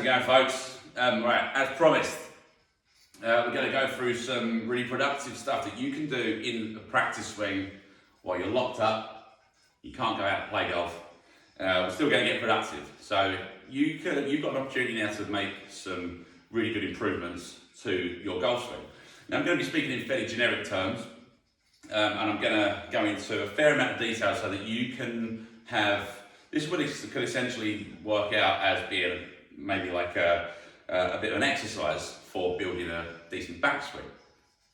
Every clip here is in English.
it going, folks? Right, as promised, we're going to go through some really productive stuff that you can do in a practice swing while you're locked up. You can't go out and play golf. We're still going to get productive. So you've got an opportunity now to make some really good improvements to your golf swing. Now I'm going to be speaking in fairly generic terms, and I'm going to go into a fair amount of detail so that you can have, this could essentially work out as being maybe like a bit of an exercise for building a decent backswing.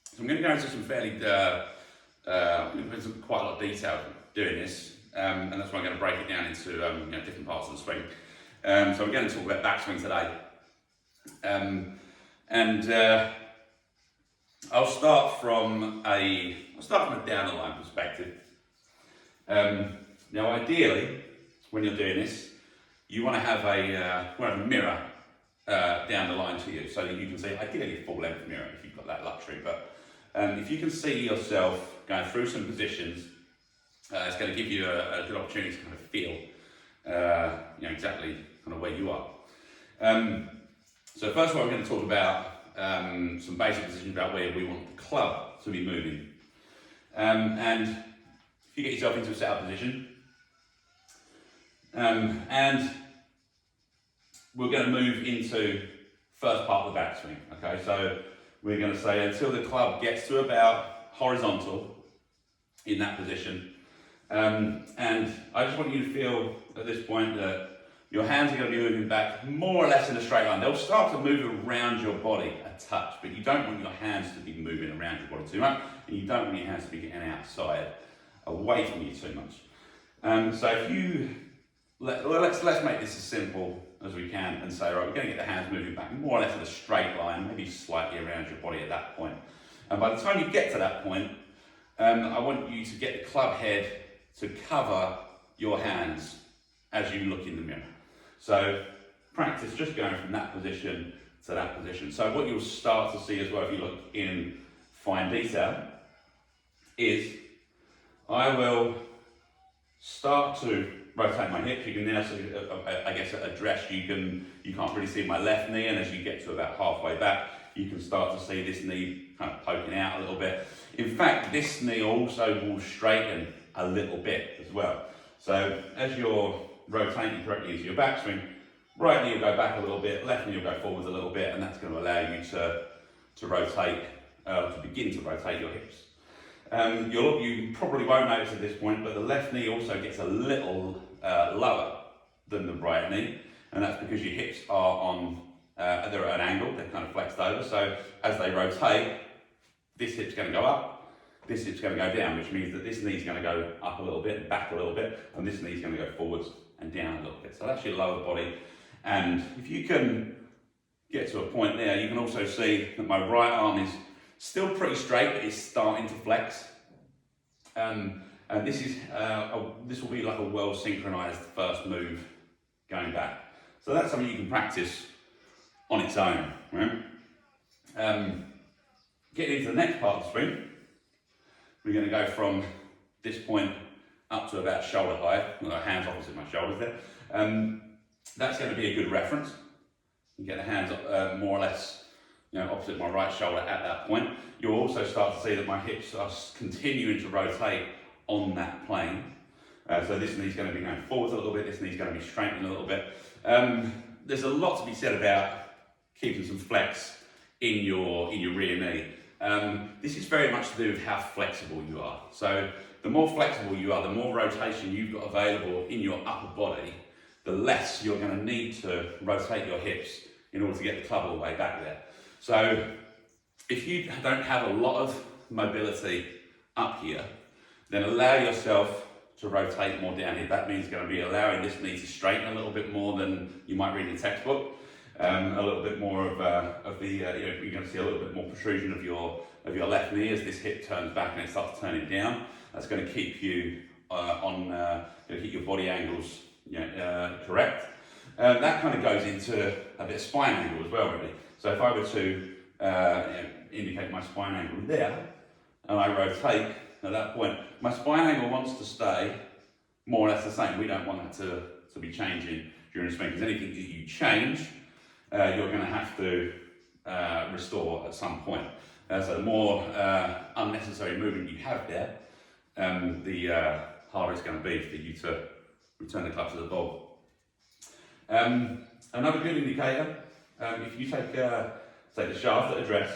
So I'm going to go into some fairly, I'm going to go into quite a lot of detail doing this, and that's why I'm going to break it down into different parts of the swing. So we're going to talk about backswing today, and I'll start from a down the line perspective. Now, ideally, when you're doing this, you want to have a mirror down the line to you, so that you can see, ideally a full length mirror if you've got that luxury. But if you can see yourself going through some positions, it's going to give you a good opportunity to kind of feel, exactly kind of where you are. So first of all, we're going to talk about some basic positions about where we want the club to be moving. And if you get yourself into a setup position, and we're going to move into first part of the backswing. Okay, so we're going to say until the club gets to about horizontal in that position, and I just want you to feel at this point that your hands are going to be moving back more or less in a straight line. They'll start to move around your body a touch, but you don't want your hands to be moving around your body too much, and you don't want your hands to be getting outside, away from you too much. So if you let's make this as simple as we can and say, right, we're going to get the hands moving back more or less in a straight line, maybe slightly around your body at that point. And by the time you get to that point, I want you to get the club head to cover your hands as you look in the mirror. So practice just going from that position to that position. So what you'll start to see as well, if you look in fine detail, is I will start to rotate my hips. You can now see, I guess at address, you can't really see my left knee, and as you get to about halfway back, you can start to see this knee kind of poking out a little bit. In fact, this knee also will straighten a little bit as well. So as you're rotating correctly into your backswing, right knee will go back a little bit, left knee will go forwards a little bit, and that's going to allow you to rotate, to begin to rotate your hips. You probably won't notice at this point, but the left knee also gets a little lower than the right knee, and that's because your hips are they're at an angle, they're kind of flexed over, so as they rotate, this hip's going to go up, this hip's going to go down, which means that this knee's going to go up a little bit and back a little bit, and this knee's going to go forwards and down a little bit. So that's your lower body, and if you can get to a point there, you can also see that my right arm is still pretty straight, but it's starting to flex. And this will be like a well synchronized first move going back. So that's something you can practice on its own, right? Getting into the next part of the swing, we're going to go from this point up to about shoulder height, with our hands opposite my shoulders there. That's going to be a good reference. You get the hands more or less opposite my right shoulder at that point. You'll also start to see that my hips are continuing to rotate on that plane. So this knee's going to be going forwards a little bit, this knee's going to be straightening a little bit. There's a lot to be said about keeping some flex in your rear knee. This is very much to do with how flexible you are. So the more flexible you are, the more rotation you've got available in your upper body, the less you're going to need to rotate your hips in order to get the club all the way back there. So if you don't have a lot of mobility up here, then allow yourself to rotate more down here. That means going to be allowing this knee to straighten a little bit more than you might read in the textbook. A little bit more of you're going to see a little bit more protrusion of your left knee as this hip turns back and it starts turning down. That's going to keep you keep your body angles correct. That kind of goes into a bit of spine angle as well, really. So if I were to indicate my spine angle there, and I rotate at that point, my spine angle wants to stay more or less the same. We don't want that to be changing during the swing, because anything that you change you're going to have to restore at some point. So the more unnecessary movement you have there, the harder it's going to be for you to return the club to the ball. Another good indicator, if you take the shaft at address,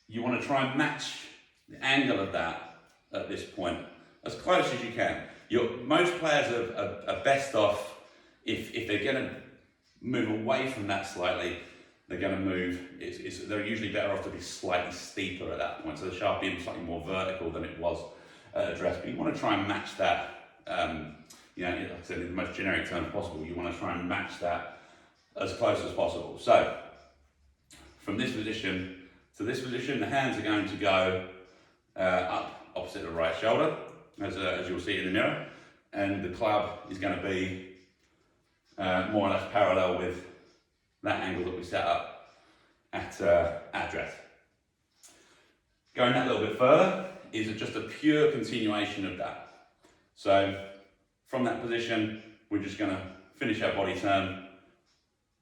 you want to try and match the angle of that at this point as close as you can. Most players are best off if they're going to move away from that slightly. They're going to move. They're usually better off to be slightly steeper at that point. So the shaft being slightly more vertical than it was at address. But you want to try and match that. Like I said, in the most generic terms possible, you want to try and match that as close as possible. So from this position to this position, the hands are going to go up opposite the right shoulder, as you'll see in the mirror, and the club is going to be more or less parallel with that angle that we set up at address. Going that little bit further is just a pure continuation of that. So from that position, we're just going to finish our body turn,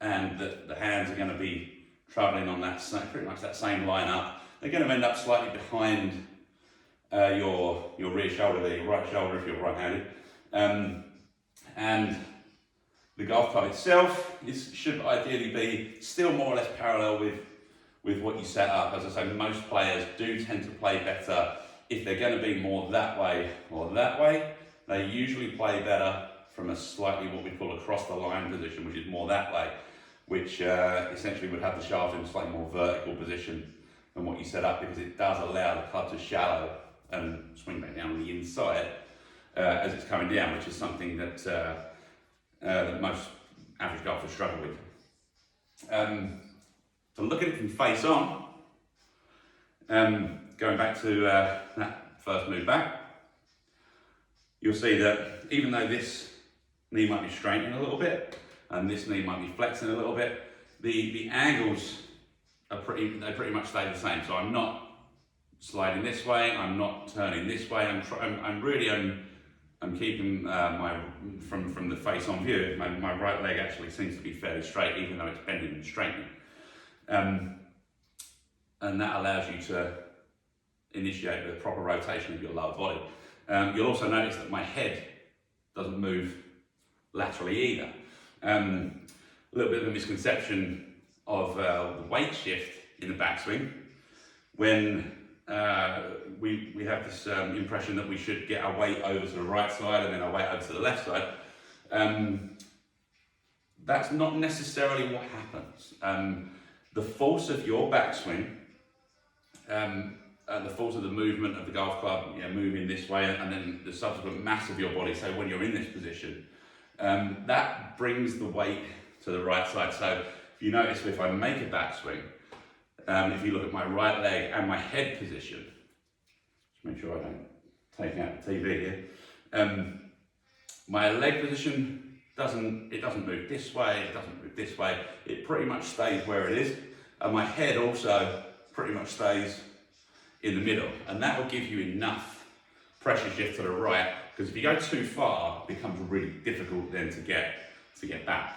and the hands are going to be travelling on that pretty much that same line up. They're going to end up slightly behind your rear shoulder there, your right shoulder if you're right-handed, and the golf club itself should ideally be still more or less parallel with what you set up. As I say, most players do tend to play better if they're going to be more that way or that way. They usually play better from a slightly what we call a across the line position, which is more that way, which essentially would have the shaft in a slightly more vertical position than what you set up, because it does allow the club to shallow and swing back down on the inside as it's coming down, which is something that that most average golfers struggle with. To look at it from face on, going back to that first move back, you'll see that even though this knee might be straightening a little bit and this knee might be flexing a little bit, the angles are pretty much stay the same. So I'm not sliding this way, I'm not turning this way. I'm keeping from the face on view. My right leg actually seems to be fairly straight, even though it's bending and straightening, and that allows you to initiate the proper rotation of your lower body. You'll also notice that my head doesn't move laterally either. A little bit of a misconception of the weight shift in the backswing, when we have this impression that we should get our weight over to the right side and then our weight over to the left side. That's not necessarily what happens. The force of your backswing, the force of the movement of the golf club, moving this way, and then the subsequent mass of your body, so when you're in this position, that brings the weight to the right side. So if you notice, if I make a backswing, if you look at my right leg and my head position, just make sure I don't take out the TV here, my leg position doesn't move this way, it doesn't move this way, it pretty much stays where it is, and my head also pretty much stays in the middle, and that will give you enough pressure shift to the right, because if you go too far, it becomes really difficult then to get back.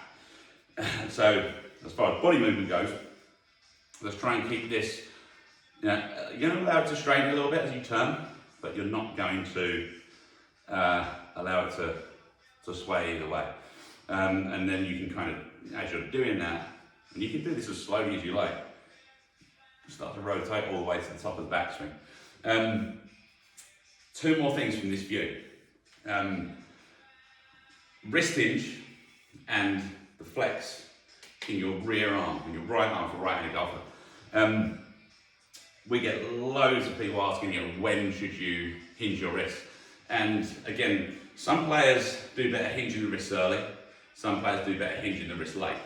So as far as body movement goes, let's try and keep this, you're going to allow it to strain a little bit as you turn, but you're not going to allow it to sway either way. And then you can kind of, as you're doing that, and you can do this as slowly as you like, start to rotate all the way to the top of the backswing. Two more things from this view. Wrist hinge and the flex in your rear arm, in your right arm for right-handed golfer. We get loads of people asking, when should you hinge your wrist? And again, some players do better hinging the wrist early, some players do better hinging the wrist late.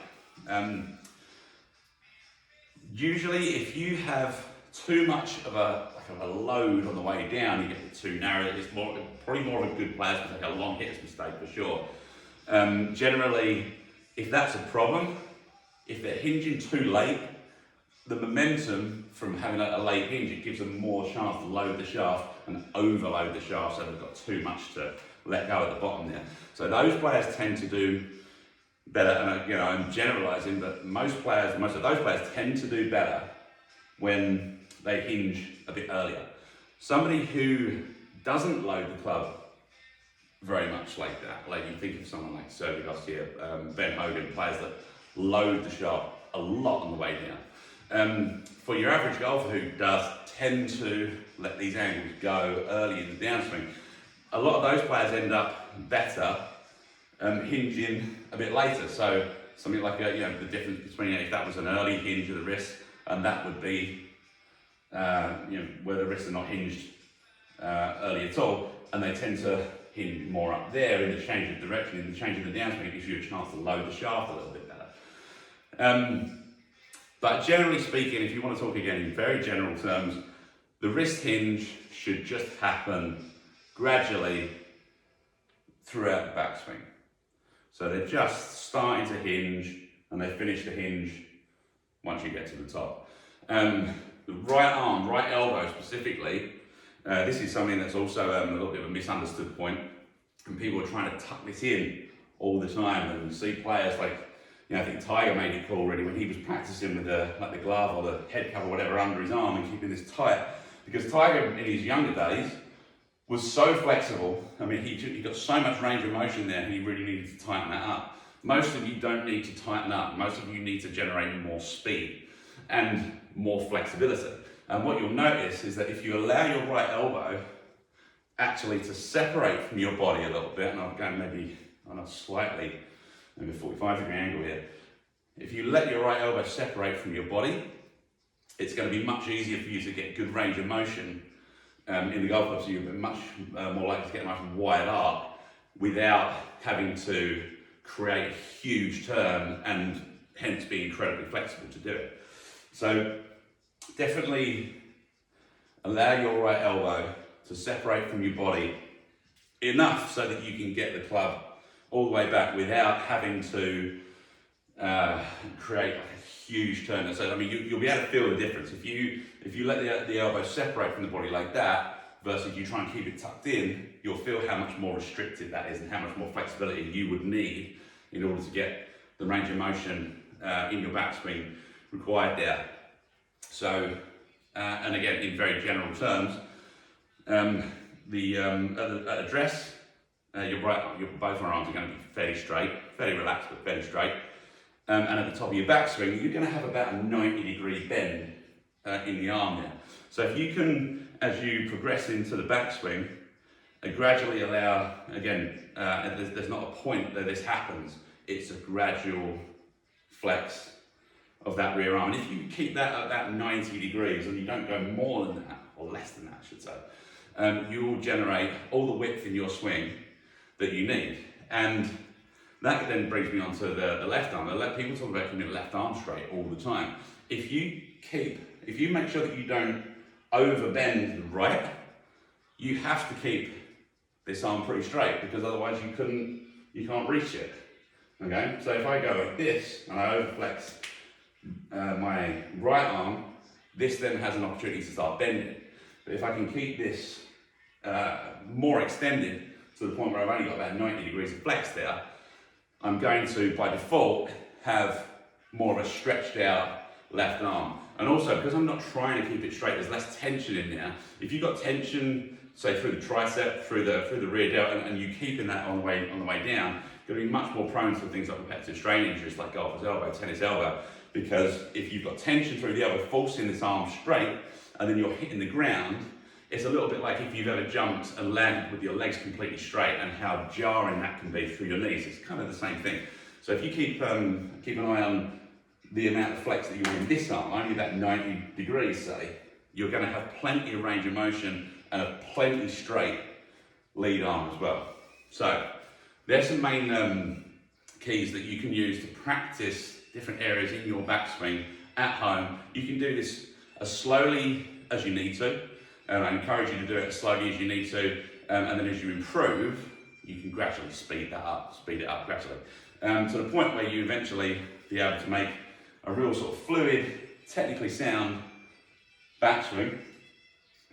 Usually, if you have too much of a load on the way down, you get it too narrow. It's probably more of a good player to take a long hitter's mistake for sure. Generally, if that's a problem, if they're hinging too late, the momentum from having a late hinge, it gives them more chance to load the shaft and overload the shaft, so they've got too much to let go at the bottom there. So those players tend to do better, and I'm generalising, but most of those players tend to do better when they hinge a bit earlier. Somebody who doesn't load the club very much like that, like you think of someone like Sergey Gostier, Ben Hogan, players that load the shot a lot on the way down. For your average golfer who does tend to let these angles go early in the downswing, a lot of those players end up better hinging a bit later. So something like the difference between if that was an early hinge of the wrist, and that would be where the wrists are not hinged early at all, and they tend to hinge more up there in the change of direction, in the change of the downswing. It gives you a chance to load the shaft a little bit better. But generally speaking, if you want to talk again in very general terms, the wrist hinge should just happen gradually throughout the backswing. So they're just starting to hinge and they finish the hinge once you get to the top. The right arm, right elbow specifically, this is something that's also a little bit of a misunderstood point, and people are trying to tuck this in all the time, and you see players like, I think Tiger made it cool really when he was practicing with the glove or the head cover, whatever, under his arm and keeping this tight, because Tiger in his younger days was so flexible. I mean, he got so much range of motion there, and he really needed to tighten that up. Most of you don't need to tighten up. Most of you need to generate more speed and more flexibility. And what you'll notice is that if you allow your right elbow actually to separate from your body a little bit, and I'm going maybe on a slightly, maybe a 45-degree angle here. If you let your right elbow separate from your body, it's going to be much easier for you to get good range of motion in the golf club, so you're much more likely to get a much wide arc without having to create a huge turn and hence be incredibly flexible to do it. So definitely allow your right elbow to separate from your body enough so that you can get the club all the way back without having to create like a huge turn. So I mean, you'll be able to feel the difference if you let the elbow separate from the body like that versus you try and keep it tucked in. You'll feel how much more restricted that is and how much more flexibility you would need in order to get the range of motion in your backswing required there. So, and again, in very general terms, at the address, your both arms are going to be fairly straight, fairly relaxed, but fairly straight. And at the top of your backswing, you're going to have about a 90-degree bend in the arm there. So if you can, as you progress into the backswing, gradually allow, again, there's not a point that this happens, it's a gradual flex of that rear arm. And if you keep that at that 90 degrees and you don't go more than that, or less than that I should say, you will generate all the width in your swing that you need. And that then brings me on to the left arm. People talk about keeping the left arm straight all the time. If you make sure that you don't overbend the right, you have to keep this arm pretty straight, because otherwise you can't reach it. Okay, so if I go like this and I overflex my right arm, this then has an opportunity to start bending. But if I can keep this more extended to the point where I've only got about 90 degrees of flex there, I'm going to, by default, have more of a stretched out left arm. And also, because I'm not trying to keep it straight, there's less tension in there. If you've got tension, say through the tricep, through the rear delt, and you keeping that on the way down, you're going to be much more prone to things like repetitive strain injuries, like golfer's elbow, tennis elbow, because if you've got tension through the elbow, forcing this arm straight, and then you're hitting the ground, it's a little bit like if you've ever jumped and landed with your legs completely straight, and how jarring that can be through your knees. It's kind of the same thing. So if you keep an eye on the amount of flex that you're in this arm, only about 90 degrees, say, you're going to have plenty of range of motion and a plenty straight lead arm as well. So there's some main keys that you can use to practice different areas in your backswing at home. You can do this as slowly as you need to. I encourage you to do it as slowly as you need to, and then as you improve, you can gradually speed it up gradually, to the point where you eventually be able to make a real sort of fluid, technically sound backswing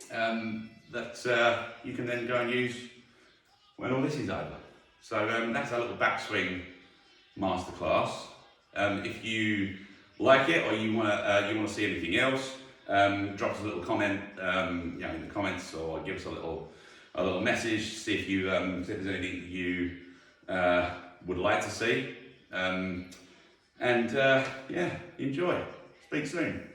that you can then go and use when all this is over. So that's a little backswing Masterclass. If you like it, or you want to see anything else, drop us a little comment, in the comments, or give us a little message. See if you if there's anything that you would like to see, and enjoy. Speak soon.